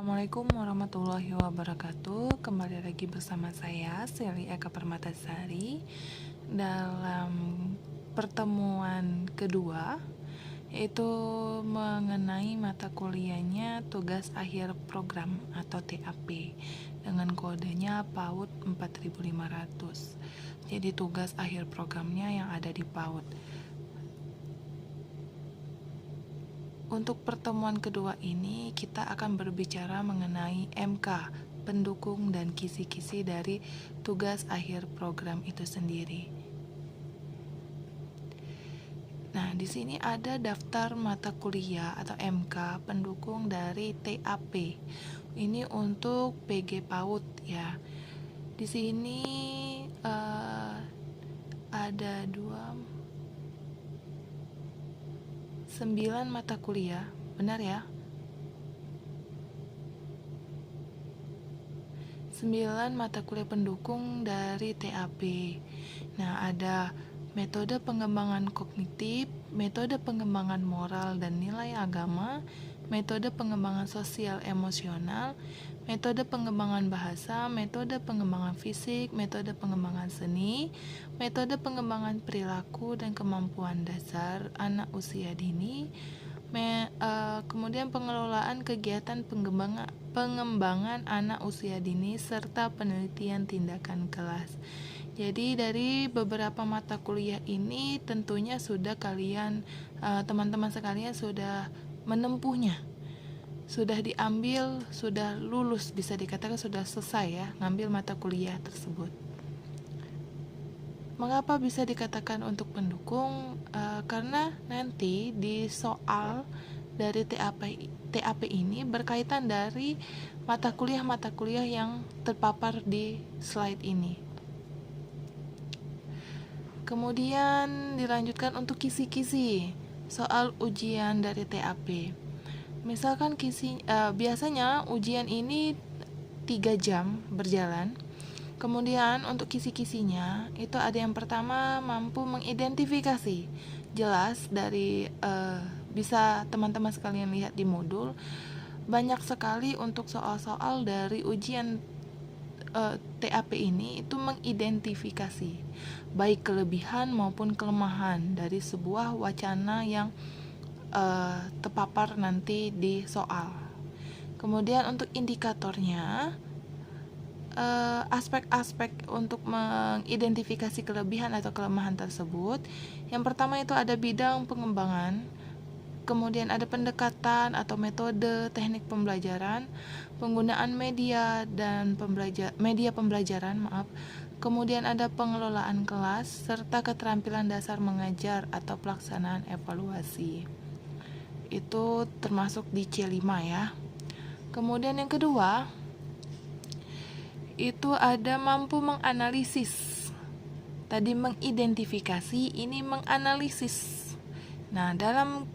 Assalamualaikum warahmatullahi wabarakatuh. Kembali lagi bersama saya Seli Eka Permatasari dalam pertemuan kedua, yaitu mengenai mata kuliahnya tugas akhir program atau TAP dengan kodenya PAUD 4500. Jadi tugas akhir programnya yang ada di PAUD. Untuk pertemuan kedua ini kita akan berbicara mengenai MK, pendukung dan kisi-kisi dari tugas akhir program itu sendiri. Nah, di sini ada daftar mata kuliah atau MK pendukung dari TAP. Ini untuk PG PAUD ya. Di sini ada 9 mata kuliah, benar ya? 9 mata kuliah pendukung dari TAP. Nah, ada metode pengembangan kognitif, metode pengembangan moral dan nilai agama, metode pengembangan sosial emosional, metode pengembangan bahasa, metode pengembangan fisik, metode pengembangan seni, metode pengembangan perilaku dan kemampuan dasar anak usia dini, kemudian pengelolaan kegiatan pengembangan anak usia dini serta penelitian tindakan kelas. Jadi dari beberapa mata kuliah ini tentunya sudah kalian teman-teman sekalian sudah menempuhnya, sudah diambil, sudah lulus, bisa dikatakan sudah selesai ya ngambil mata kuliah tersebut. Mengapa bisa dikatakan untuk pendukung? Karena nanti di soal dari TAP ini berkaitan dari mata kuliah yang terpapar di slide ini. Kemudian dilanjutkan untuk kisi-kisi soal ujian dari TAP. Misalkan biasanya ujian ini 3 jam berjalan. Kemudian untuk kisi-kisinya itu ada yang pertama mampu mengidentifikasi. Jelas dari bisa teman-teman sekalian lihat di modul, banyak sekali untuk soal-soal dari ujian TAP ini itu mengidentifikasi baik kelebihan maupun kelemahan dari sebuah wacana yang terpapar nanti di soal. Kemudian untuk indikatornya, aspek-aspek untuk mengidentifikasi kelebihan atau kelemahan tersebut, yang pertama itu ada bidang pengembangan, kemudian ada pendekatan atau metode teknik pembelajaran, penggunaan media dan media pembelajaran, kemudian ada pengelolaan kelas serta keterampilan dasar mengajar atau pelaksanaan evaluasi. Itu termasuk di C5 ya. Kemudian yang kedua itu ada mampu menganalisis. Tadi mengidentifikasi, ini menganalisis. Nah, dalam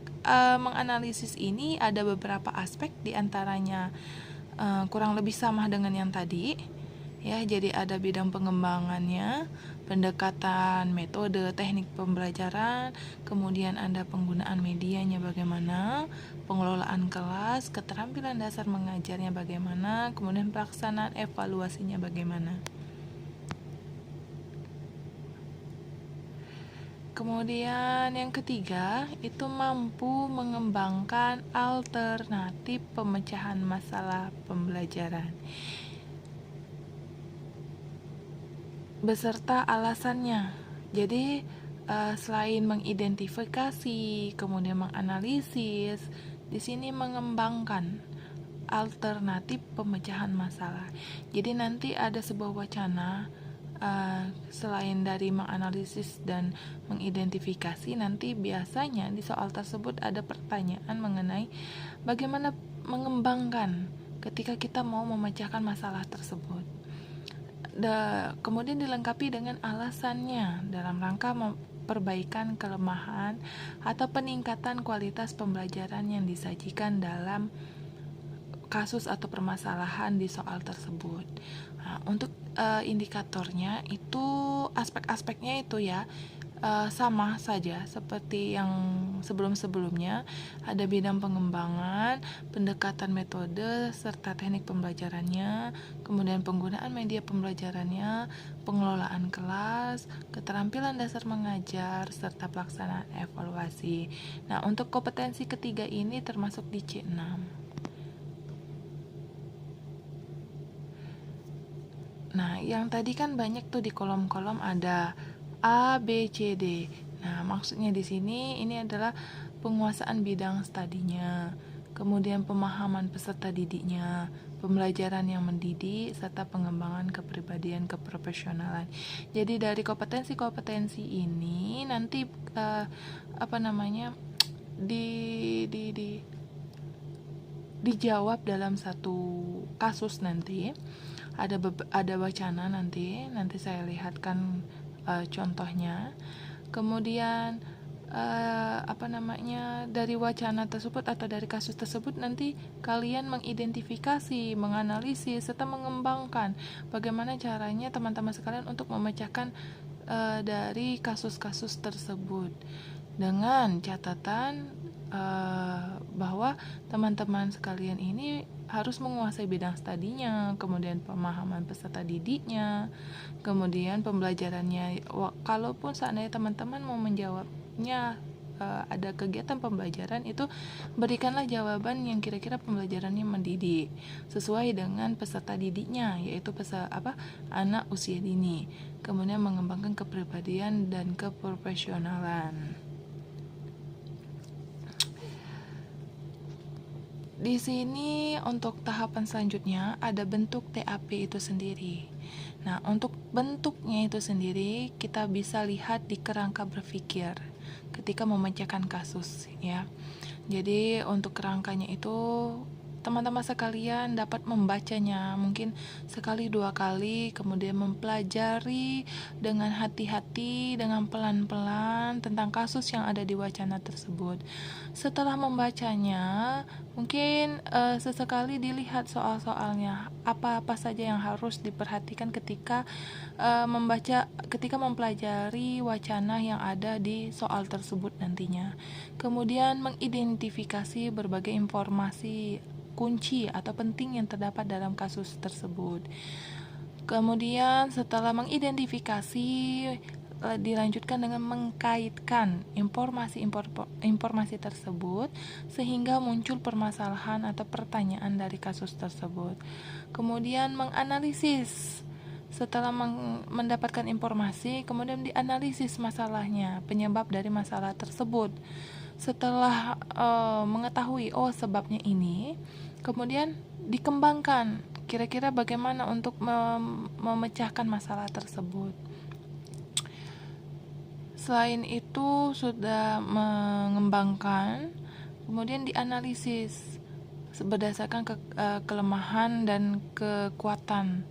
menganalisis ini ada beberapa aspek, diantaranya kurang lebih sama dengan yang tadi ya. Jadi ada bidang pengembangannya, pendekatan, metode, teknik pembelajaran, kemudian ada penggunaan medianya bagaimana, pengelolaan kelas, keterampilan dasar mengajarnya bagaimana, kemudian pelaksanaan evaluasinya bagaimana. Kemudian yang ketiga itu mampu mengembangkan alternatif pemecahan masalah pembelajaran beserta alasannya. Jadi selain mengidentifikasi, kemudian menganalisis, di sini mengembangkan alternatif pemecahan masalah. Jadi nanti ada sebuah wacana, selain dari menganalisis dan mengidentifikasi, nanti biasanya di soal tersebut ada pertanyaan mengenai bagaimana mengembangkan ketika kita mau memecahkan masalah tersebut. Kemudian dilengkapi dengan alasannya dalam rangka perbaikan kelemahan atau peningkatan kualitas pembelajaran yang disajikan dalam kasus atau permasalahan di soal tersebut. Nah, untuk indikatornya itu aspek-aspeknya itu ya, sama saja seperti yang sebelum-sebelumnya. Ada bidang pengembangan, pendekatan metode, serta teknik pembelajarannya, kemudian penggunaan media pembelajarannya, pengelolaan kelas, keterampilan dasar mengajar, serta pelaksanaan evaluasi. Nah, untuk kompetensi ketiga ini termasuk di C6. Nah, yang tadi kan banyak tuh di kolom-kolom ada A, B, C, D. Nah, maksudnya di sini ini adalah penguasaan bidang studinya, kemudian pemahaman peserta didiknya, pembelajaran yang mendidik, serta pengembangan kepribadian keprofesionalan. Jadi dari kompetensi-kompetensi ini nanti dijawab dalam satu kasus nanti. Ada wacana nanti saya lihatkan contohnya. Kemudian dari wacana tersebut atau dari kasus tersebut nanti kalian mengidentifikasi, menganalisis serta mengembangkan bagaimana caranya teman-teman sekalian untuk memecahkan dari kasus-kasus tersebut, dengan catatan bahwa teman-teman sekalian ini harus menguasai bidang studinya, kemudian pemahaman peserta didiknya, kemudian pembelajarannya. Kalaupun seandainya teman-teman mau menjawabnya ada kegiatan pembelajaran, itu berikanlah jawaban yang kira-kira pembelajarannya mendidik sesuai dengan peserta didiknya, yaitu anak usia dini, kemudian mengembangkan kepribadian dan keprofesionalan. Di sini untuk tahapan selanjutnya ada bentuk TAP itu sendiri. Nah, untuk bentuknya itu sendiri kita bisa lihat di kerangka berpikir ketika memecahkan kasus ya. Jadi untuk kerangkanya itu teman-teman sekalian dapat membacanya mungkin sekali dua kali, kemudian mempelajari dengan hati-hati, dengan pelan-pelan tentang kasus yang ada di wacana tersebut. Setelah membacanya, mungkin sesekali dilihat soal-soalnya, apa-apa saja yang harus diperhatikan ketika ketika mempelajari wacana yang ada di soal tersebut nantinya. Kemudian mengidentifikasi berbagai informasi kunci atau penting yang terdapat dalam kasus tersebut. Kemudian setelah mengidentifikasi, dilanjutkan dengan mengkaitkan informasi tersebut sehingga muncul permasalahan atau pertanyaan dari kasus tersebut. Kemudian menganalisis. Setelah mendapatkan informasi, kemudian dianalisis masalahnya, penyebab dari masalah tersebut. Setelah mengetahui sebabnya ini, kemudian dikembangkan kira-kira bagaimana untuk memecahkan masalah tersebut. Selain itu sudah mengembangkan, kemudian dianalisis berdasarkan kelemahan dan kekuatan.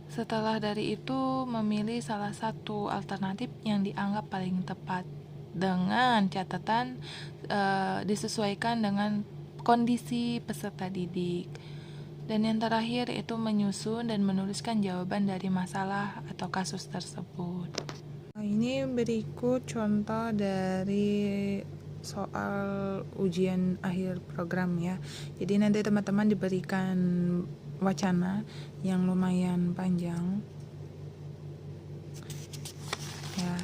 Setelah dari itu memilih salah satu alternatif yang dianggap paling tepat dengan catatan disesuaikan dengan kondisi peserta didik. Dan yang terakhir itu menyusun dan menuliskan jawaban dari masalah atau kasus tersebut. Ini berikut contoh dari soal ujian akhir program ya. Jadi nanti teman-teman diberikan wacana yang lumayan panjang ya.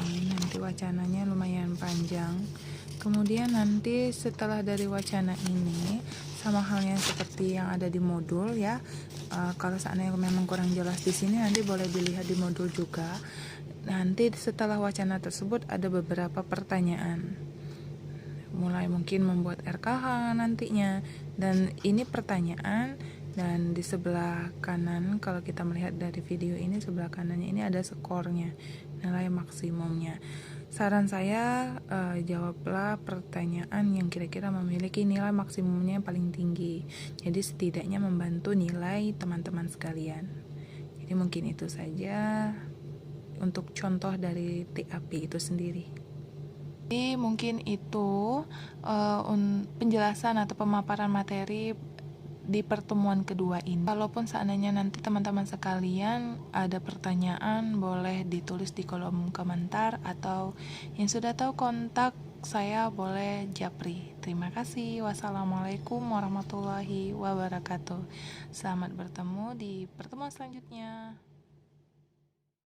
Ini nanti wacananya lumayan panjang. Kemudian nanti setelah dari wacana ini, sama halnya seperti yang ada di modul ya. Kalau seandainya memang kurang jelas di sini, nanti boleh dilihat di modul juga. Nanti setelah wacana tersebut ada beberapa pertanyaan. Mulai mungkin membuat RKH nantinya. Dan ini pertanyaan, dan di sebelah kanan kalau kita melihat dari video ini, sebelah kanannya ini ada skornya, nilai maksimumnya. Saran saya jawablah pertanyaan yang kira-kira memiliki nilai maksimumnya yang paling tinggi. Jadi setidaknya membantu nilai teman-teman sekalian. Jadi mungkin itu saja untuk contoh dari TAP itu sendiri. Jadi mungkin itu penjelasan atau pemaparan materi di pertemuan kedua ini. Kalaupun seandainya nanti teman-teman sekalian ada pertanyaan, boleh ditulis di kolom komentar, atau yang sudah tahu kontak saya boleh japri. Terima kasih. Wassalamualaikum warahmatullahi wabarakatuh. Selamat bertemu di pertemuan selanjutnya.